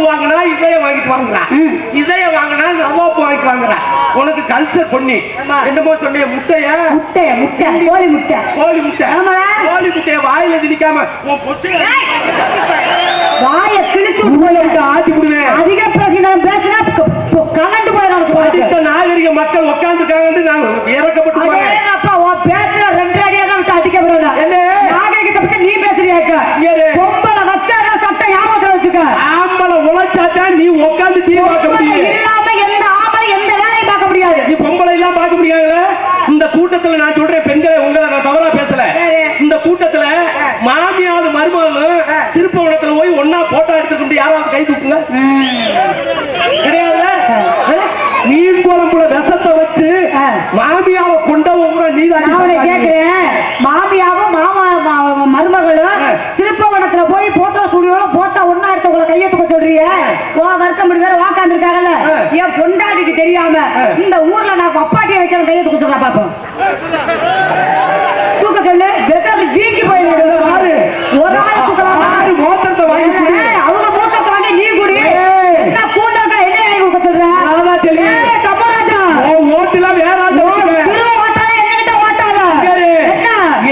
வாங்கினா இதயம் வாங்கிட்டு வாங்குறா, இதயம் வாங்கினா நவாப்பு வாங்கிட்டு வாங்குறா. உனக்கு கல்சர் பண்ணி என்னமோ சொன்ன முட்டைய முட்டை முட்டை கோழி முட்டை கோழி முட்டை கோழி முட்டைய வாயில திணிக்காம வாய கிழிச்சு ஆத்தி விடுவேன். அதிக பேசினா கலண்டு போயிடும். நாகரிக மக்கள் உட்கார்ந்துருக்காங்க, நான் இறக்கப்பட்டு பேசுற 2 அடியா தான் விட்டு அடிக்கப்படாது. நாகரிகத்தை பத்தி நீ பேசுறியாக்க? பொம்பளை வச்சாதான் சட்டம் ஞாபகத்துல வச்சுக்க. ஆம்பளை உழைச்சாதான் நீ உட்கார்ந்து தீ பார்க்க முடியும். இல்லாம எந்த ஆம்பளை எந்த வேலையும் பார்க்க முடியாது. நீ பொம்பளை எல்லாம் பார்க்க முடியாது. இந்த கூட்டத்துல நான் சொல்றேன், பெண்களை உங்களை நான் தவறா பேசல. இந்த கூட்டத்துல மாமியாவது மருமகளும் திருப்பவனத்துல போய் ஒன்னா போட்டோ எடுத்துக்கிட்டு யாராவது கை தூக்குங்க. கிடையாது. மீன் குழம்புல விஷத்தை வச்சு மாமியாவை கொண்டவங்க நீதான் கேட்கிறேன். மாமியாவும் மருமகளும் திருப்பவனத்துல போய் போட்டோ ஸ்டுடியோல போட்டோ ஒன்னா எடுத்தவங்களை கையை தூக்க சொல்றீங்க. வருத்தம் முடி வேற வாக்காந்து இருக்காங்கல்ல, என் பொண்டாட்டிக்கு தெரியாம இந்த ஊர்ல நான் அப்பாட்டியை வைக்கிற கையை தூக்க சொல்றேன். பாப்போம் தூக்க சொல்லு. பெட்டர் வீங்கி போயிடுது. ஒரு ஆள் தூக்கலாம். மோத்திரத்தை வாங்கி அவங்க மூத்தத்தை வாங்கி நீ குடி. என்ன கூந்தல் என்ன வாங்கி கொடுக்க சொல்ற?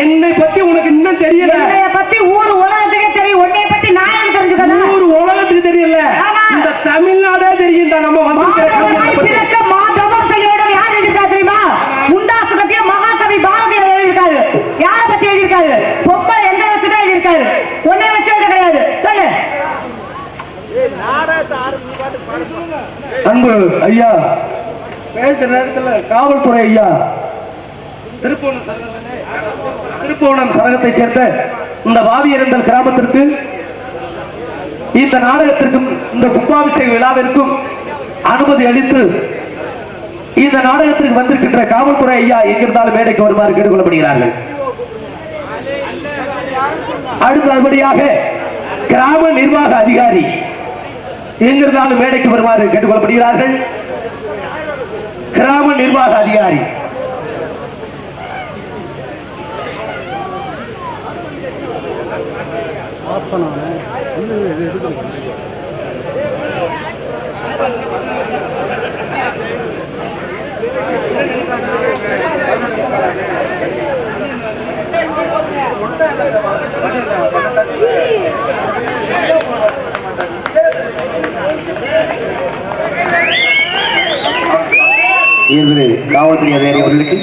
என்னை பத்தி உனக்கு இன்னும் தெரியல. என்னைய பத்தி ஊர் உலகத்துக்கே தெரியும். உன்னை பத்தி நான் தெரிஞ்சுக்கணும். ஊர் உலகத்துக்கு தெரியல, இந்த தமிழ்நாடே தெரியும். நம்ம வந்து மாதவம் செய்ய வேண்டும். யார் எழுதியிருக்கா தெரியுமா? முண்டாசு கட்டிய மகாகவி பாரதியார் எழுதியிருக்காரு. யாரை பத்தி எழுதியிருக்காரு? பொம்பளை எந்த வச்சுதான் எழுதியிருக்காரு. உன்னை வச்சு எழுத கிடையாது. சொல்லு. அன்பு ஐயா, பேசுற நேரத்தில் காவல்துறை ஐயா, திருப்புவனம் சரகத்தை சேர்ந்த இந்த வாவியரந்தல் கிராமத்திற்கு, இந்த நாடகத்திற்கும் இந்த கும்பாபிஷேக விழாவிற்கும் அனுமதி அளித்து இந்த நாடகத்திற்கு வந்திருக்கின்ற காவல்துறை ஐயா எங்கிருந்தாலும் மேடைக்கு வருமாறு கேட்டுக்கொள்ளப்படுகிறார்கள். அடுத்தபடியாக கிராம நிர்வாக அதிகாரி எங்கிருந்தாலும் மேடைக்கு வருமாறு கேட்டுக்கொள்ளப்படுகிறார்கள். கிராம நிர்வாக அதிகாரி காவல்துறை அதிகாரி அவர்களுக்கு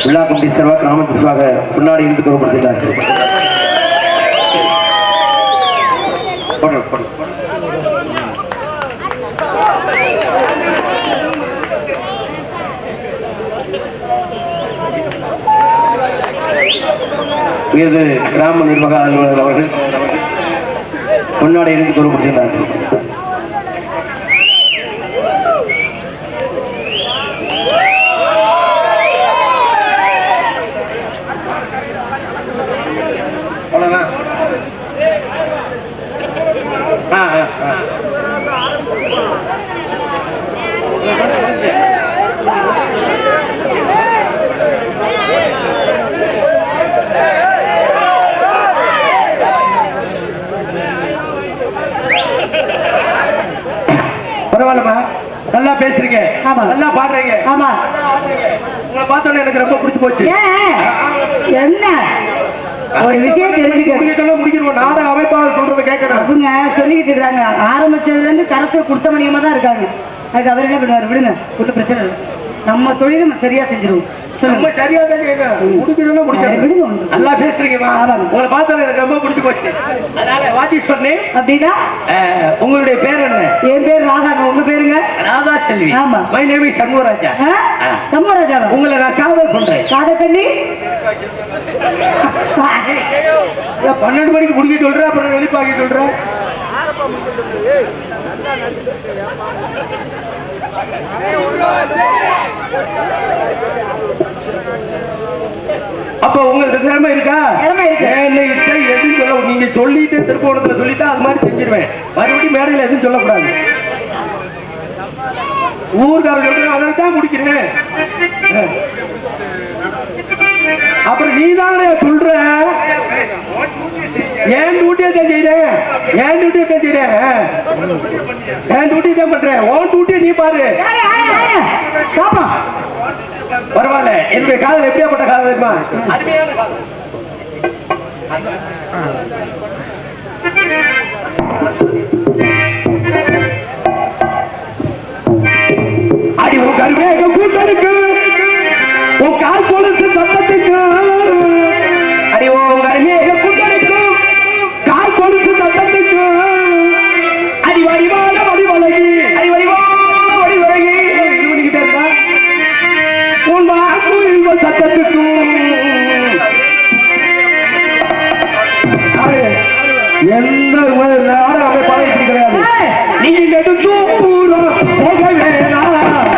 விழா கமிட்டி சார்பாக கிராமத்தின் சார்பாக முன்னாடி இருந்து கூறப்படுகிறார்கள். கிராம நிர்வாக அலுவலர் அவர்கள் முன்னாடி இருந்து கூறப்படுகிறார்கள். பரவாயில்லமா, நல்லா பேசுறீங்க, நல்லா பாடுறீங்க. ஆமா, உங்களை பார்த்தோன்னே எனக்கு ரொம்ப பிடிச்சு போச்சு. என்ன ஒரு விஷயம் தெரிஞ்சுக்க முடிக்கிறோம். நாடக அமைப்பாளர் சொல்றதை கேட்கணும். அவங்க சொல்லிக்கிட்டு இருக்காங்க. ஆரம்பிச்சதுல இருந்து கரைச்சல் கொடுத்த மணியமா தான் இருக்காங்க. அதுக்கு அவர் என்ன பண்ணுவார்? விடுங்க, ஒன்றும் பிரச்சனை இல்லை. நம்ம தொழில் நம்ம சரியா செஞ்சிருவோம். நல்லா பேசுறீங்கம்மா. உங்களை பார்த்தோன்னே எனக்கு ரொம்ப பிடிச்சு போச்சு. அதனால வாத்தி சொன்னேன். அப்படின்னா உங்களுடைய பேர் என்ன? என் பேர் ராதா. உங்க பேருங்க? ராதா செல்வி. ஆமா. My name is Shanmugaraja. Shanmugaraja, உங்களை நான் காதல் பண்றேன். காதல் பண்ணி 12 மணிக்கு முடிக்க சொல்றேன், அப்புறம் வெளிப்பாக்கி சொல்றேன். அப்ப உங்களுக்கு திறமை இருக்கா? எதுவும் சொல்ல, நீங்க சொல்லிட்டு திருப்போணத்துல சொல்லிட்டா அது மாதிரி செஞ்சிருவேன். மறுபடியும் மேடையில எதுவும் சொல்லக்கூடாது. ஊர்காரர் சொல்றேன், அதை தான் முடிக்கிறேன். அப்புறம் நீ தானே சொல்ற. ஏன் டியூட்டியை தான் செய்றேன், ஏன் டியூட்டியை தான் செய்றேன், ஏன் டியூட்டி தான் பண்றேன். உன் டியூட்டியை நீ பாரு. பாப்பா பரவாயில்ல. என்னுடைய காதல் எப்படியாப்பட்ட காதல் தெரியுமா? அருமையான காதல். அடி உன் கருவேக கூட்டலுக்கு, உன் கால் கொலுசு சத்தத்துக்கு, அடி உன் கருவேக கூட்டலுக்கு, கால் கொலுசு சத்தத்துக்கு, அடி வடிவான வடிவழகி, அடி வடிவான வடிவழகி பண்ணிக்கிட்டே இருக்கா. உன் வாக்கு சத்தத்துக்கு எந்த நாடும் அவை பழகிட்டு கிடையாது. நீங்க நெடுந்தூரம் போக வேணாம்,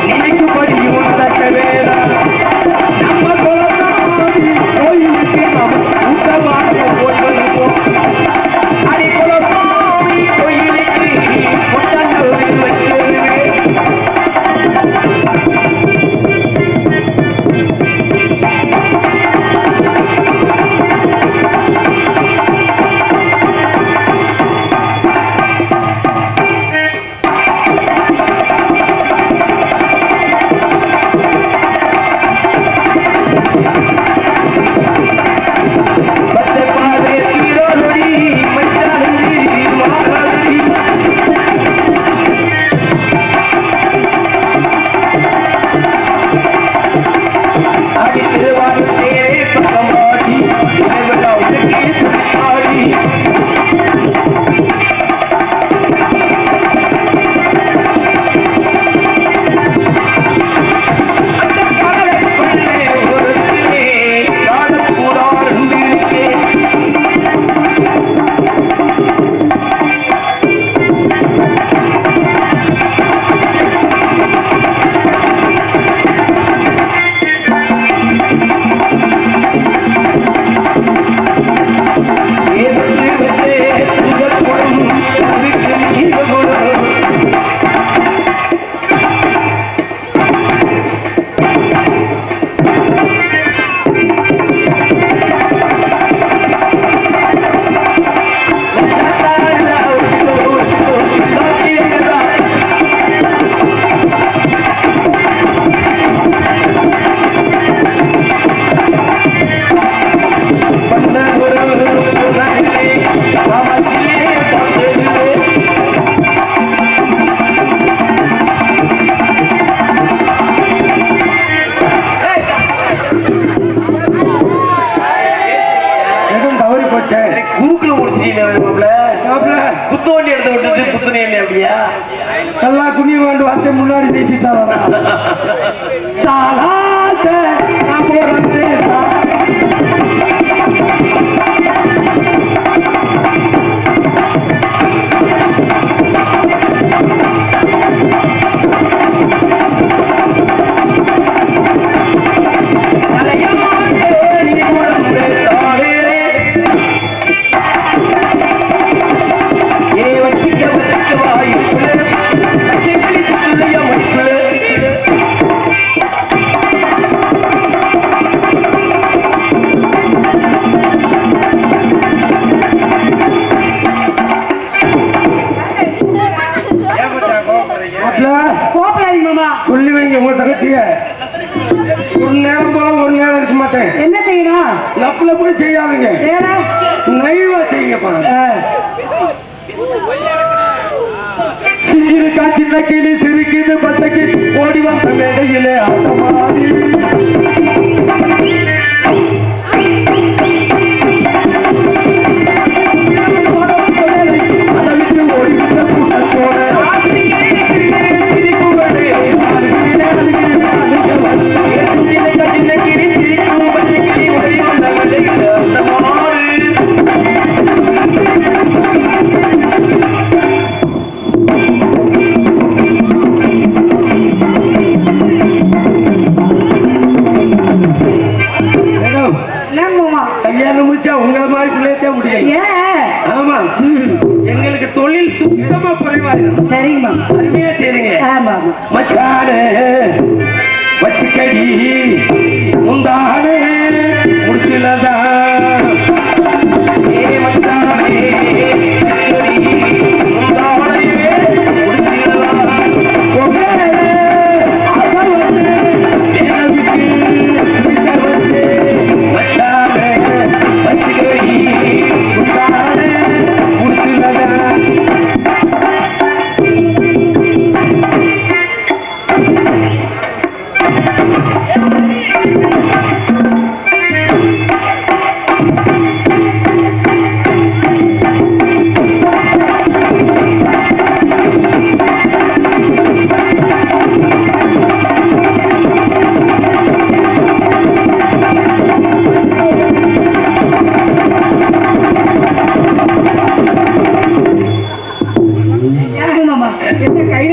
நினைக்கும்படியும் நடக்க வேணாம். நம்ம குலசாமி கோயிலுக்கு நாம் கூட்டமாக போய் வருவோம். அடி குலசாமி கோயிலுக்கு கொண்டாந்து வைக்கிறேன். குறுக்குல முடிச்சிட்டீங்க. குத்தோண்டி எடுத்து விட்டுட்டு குத்துனேன் அப்படியா? நல்லா குனி வேண்டு வார்த்தை முன்னாடி நீட்டிட்டாங்க. சொல்லி வைங்க உங்க தங்கச்சிய. ஒரு நேரம் போல ஒரு நேரம் இருக்க மாட்டேன். என்ன செய்யணும்? லப்ல போய் செய்யாதுங்க, நைவா செய்யுங்க. சிரிக்கா சின்ன கிளி சிரிக்குது பச்சை கிளி ஓடி வந்த மேடையிலே ஆட்டமாடி. கல்யாணம் முடிச்சா உங்களை மாதிரி பிள்ளையத்தே முடியும். ஆமா, எங்களுக்கு தொழில் சுத்தமா குறைவாயிரும். சரிங்கம்மா, அருமையா செய்றீங்க. மச்சானே வச்சுக்கடி முந்தானே முடிச்சுலதான்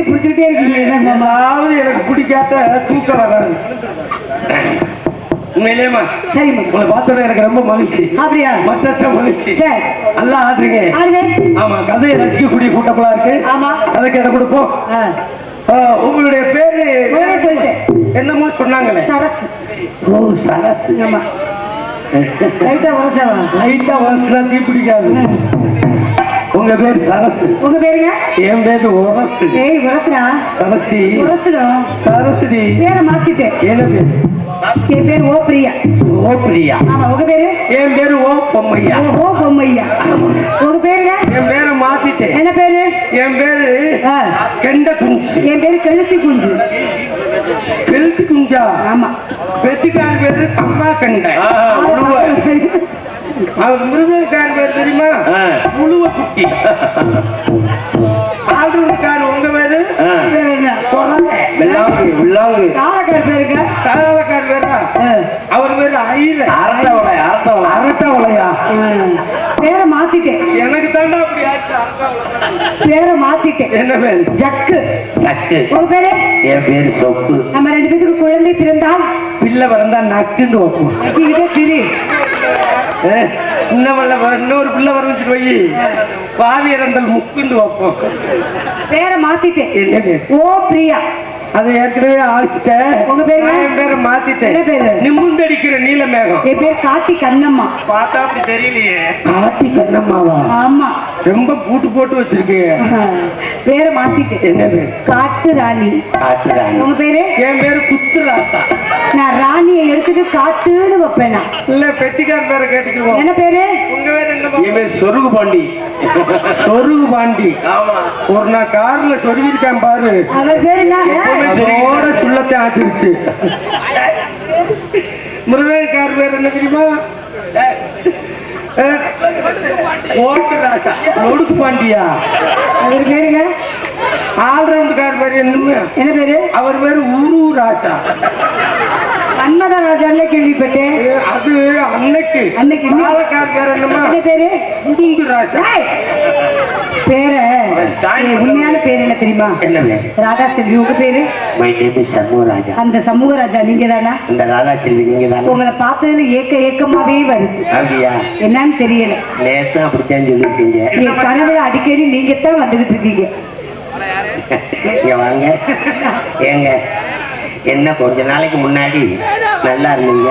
கையை பிடிச்சிக்கிட்டே இருக்கீங்க என்ன மாமா? அதாவது எனக்கு பிடிக்காத தூக்கம் வராது. உண்மையிலேமா சரி மாமா. உங்களை பார்த்தோட எனக்கு ரொம்ப மகிழ்ச்சி. அப்படியா? மற்ற மகிழ்ச்சி. சரி, நல்லா ஆடுறீங்க. ஆடுவேன். ஆமா, கதையை ரசிக்கக்கூடிய கூட்டங்களா இருக்கு. ஆமா, கதைக்கு இடம் கொடுப்போம். உங்களுடைய பேரு முதல்ல சொல்லிட்டேன். என்னமோ சொன்னாங்களே? சரசு. ஓ, சரசு. ஆமா, லைட்டா வரசவா? லைட்டா வரசுனா தீ பிடிக்காது. உங்க பேர் சரசு. உங்க பேருங்க? என் பேரு உரசு. ஏய் உரசுடா. சரஸ்வதி. உரசுடும். சரஸ்வதி. பேரை மாத்திட்டேன். என்ன பேர்? என் பேர் ஓ பிரியா. ஓ பிரியா. ஆமா, உங்க பேரு? என் பேரு ஓ பொம்மையா. ஓ பொம்மையா. உங்க பேருங்க? என் பேரை மாத்திட்டேன். என்ன பேரு? என் பேரு ஆ, கெண்ட குஞ்சு. என் பேரு கெளுத்தி குஞ்சு. கெளுத்தி குஞ்சா? ஆமா. வெத்திக்கார பேரு கம்பா கண்டை. அவர் மிருகக்கார பேர் தெரியுமா? முழுவ குட்டி. ஆளுக்கார உங்க பேரு? காலக்கார பேருங்க? காலக்கார பேரா? அவர் பேரு ஐர. அரட்டவளையா? பேரை மாத்திட்டேன். எனக்கு தாண்டா அப்படி ஆச்சு. பேரை மாத்திட்டேன். என்ன பேரு? ஜக்கு. சக்கு. உங்க பேரு? என் பேரு சொப்பு. நம்ம ரெண்டு பேருக்கு குழந்தை பிறந்தால் பிள்ளை பிறந்தா நக்குன்னு வைப்போம். நக்கிக்கிட்டே திரி. இன்னொரு பிள்ளை வரந்துட்டு போய் பாவி இறந்தல் முக்குண்டு வைப்போம். பேரை மாத்திட்டேன். என்ன பேர்? ஓ பிரியா. அது ஏற்கனவே ஆழிச்சிட்டேன். உங்க பேரு? என் பேரை மாத்திட்டேன். என்ன பேரு? நிமிர்ந்தடிக்கிற நீல மேகம். என் பேர் காட்டி கண்ணம்மா. பார்த்தா அப்படி தெரியலையே. காட்டி கண்ணம்மாவா? ஆமா. ரொம்ப பூட்டு போட்டு வச்சிருக்கீங்க. பேரை மாத்திட்டேன். என்ன பேர்? காட்டு ராணி. காட்டு ராணி. உங்க பேரு? என் பேரு குத்து ராசா. நான் ராணியை எடுத்துட்டு காட்டுன்னு வைப்பேன். இல்ல, பெட்டிக்கார பேரை கேட்டுக்குவோம். என்ன பேரு? உங்க பேரு என்ன? என் பேர் சொருகு பாண்டி. சொருகு பாண்டி. ஆமா, ஒரு நான் கார்ல சொருகிருக்கேன் பாரு. அவர் பேரு என்ன? அதோட சுள்ளத்தை ஆச்சிருச்சு. மிருதக்கார பேர் என்ன தெரியுமா? ஓட்டு ராசா. ஒடுக்கு பாண்டியா? அவர் பேருங்க? ஆல்ரவுண்டுக்கார பேர் என்ன பேரு? அவர் பேரு உரு ராசா. மன்மத ராஜால கேள்விப்பட்டேன். அது அன்னைக்கு. அன்னைக்கு காலக்கார பேர் என்னமா? என்ன பேரு? முகுந்து ராசா. பேர உண்மையான பேர் என்ன தெரியுமா? என்ன பேர்? ராதா செல்வி. உங்க பேரு? My name is Shanmugaraja. அந்த சமூகராஜா நீங்க தானா? இந்த ராதா செல்வி நீங்க தானே? உங்களை பார்த்ததுல ஏக்கமாவே வருது. அப்படியா? என்னன்னு தெரியல. நேத்து அப்படித்தான் சொல்லிருக்கீங்க. என் கனவுல அடிக்கடி நீங்க தான் வந்துகிட்டு இருக்கீங்க. இங்க வாங்க. ஏங்க, என்ன கொஞ்ச நாளைக்கு முன்னாடி நல்லா இருந்தீங்க,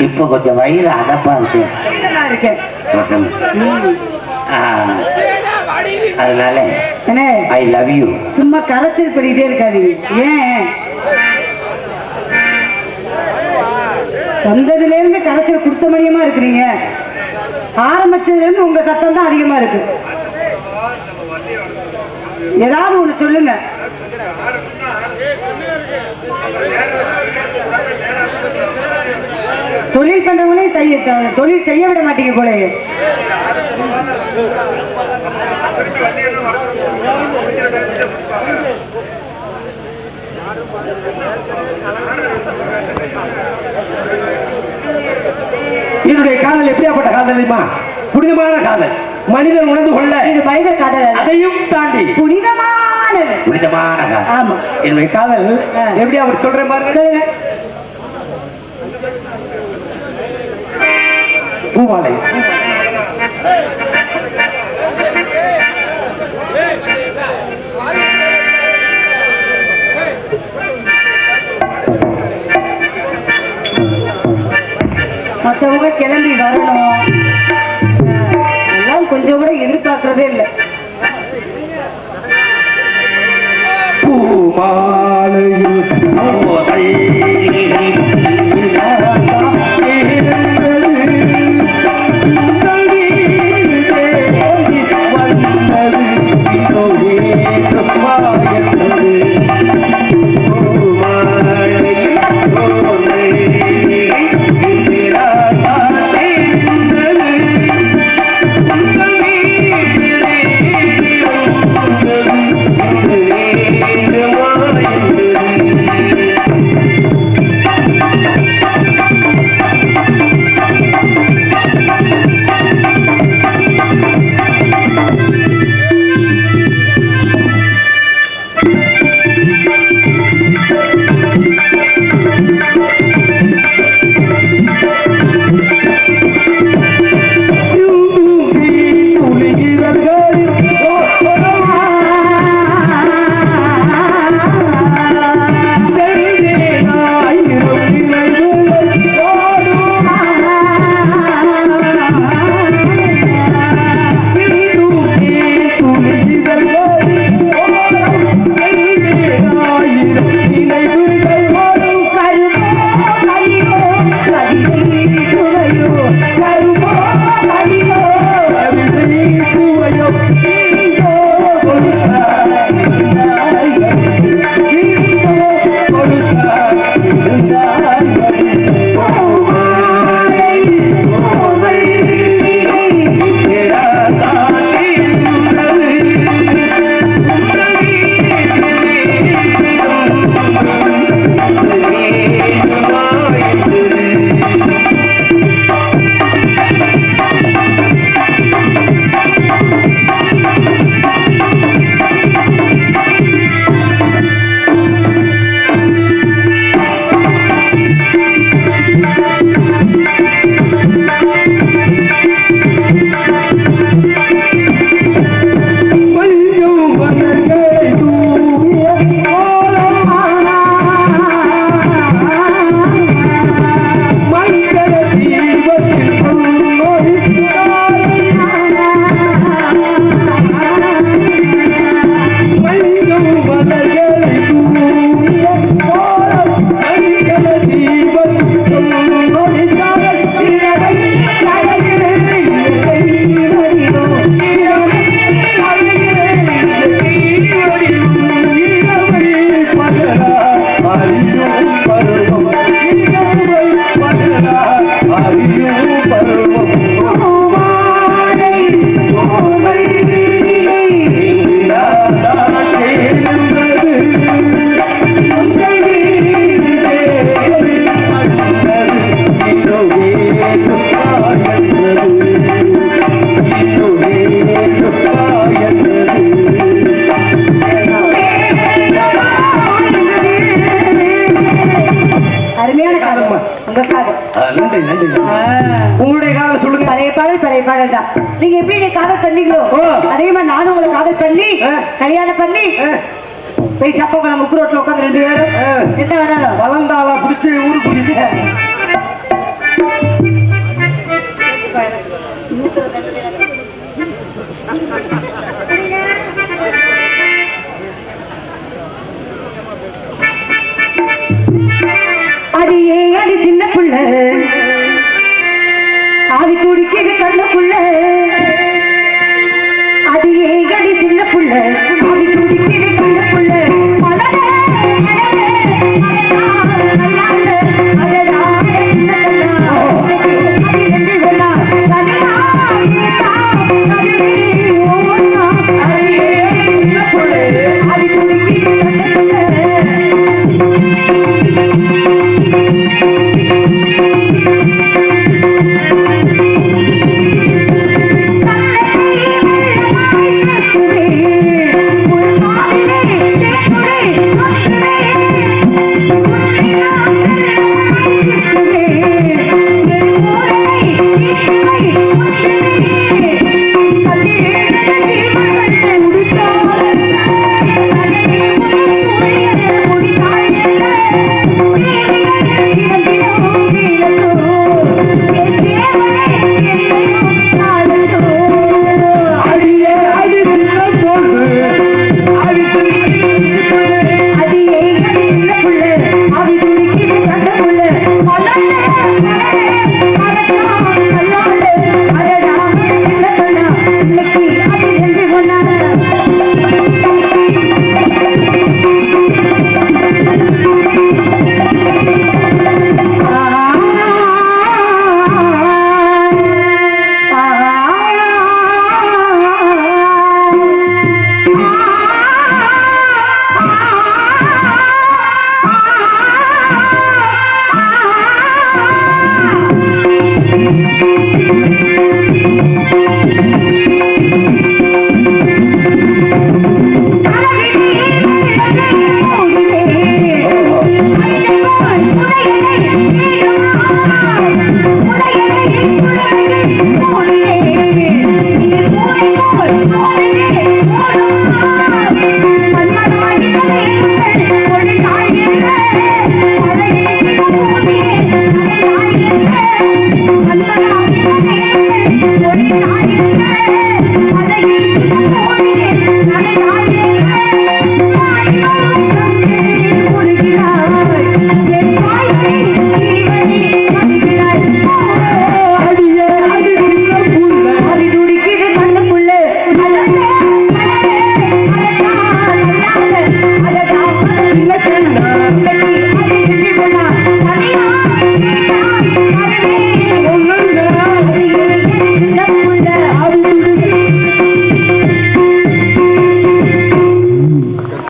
இப்ப கொஞ்சம் வயிறு அதப்பா இருக்கு. நல்லா இருக்கேன். அதனால என்ன? I love you. சும்மா கரைச்சல் பண்ணிட்டே இருக்காதீங்க. ஏன் வந்ததுல இருந்து கரைச்சல் கொடுத்த மணியமா இருக்கிறீங்க? ஆரம்பிச்சதுல இருந்து உங்க சத்தம் தான் அதிகமா இருக்கு. ஏதாவது ஒண்ணு சொல்லுங்க. தொழில் பண்றவங்களே தொழில் செய்ய விட மாட்டீங்க போல. என்னுடைய காதல் எப்படியாப்பட்ட காதல் தெரியுமா? புனிதமான காதல். மனிதன் உணர்ந்து கொள்ள இது மனித காதல். அதையும் தாண்டி புனிதமானது. புனிதமான காதல். ஆமா. என்னுடைய காதல் எப்படி அவர் சொல்றேன் பாருங்க. சொல்லுங்க. பூமாலை. மற்றவங்க கிளம்பி வரணும் எல்லாம் கொஞ்சம் கூட எதிர்பார்க்கறதே இல்லை. பூமாலையில் நீங்க எப்படி நீ காதல் பண்ணீங்களோ அதே மாதிரி நானும் உங்களை காதல் பண்ணி கல்யாணம் பண்ணி போய் சப்பக்குளம் முக்கு ரோட்ல உட்காந்து 2 பேரும் என்ன வேணாலும் வளர்ந்தாளா பிடிச்சி ஊருக்கு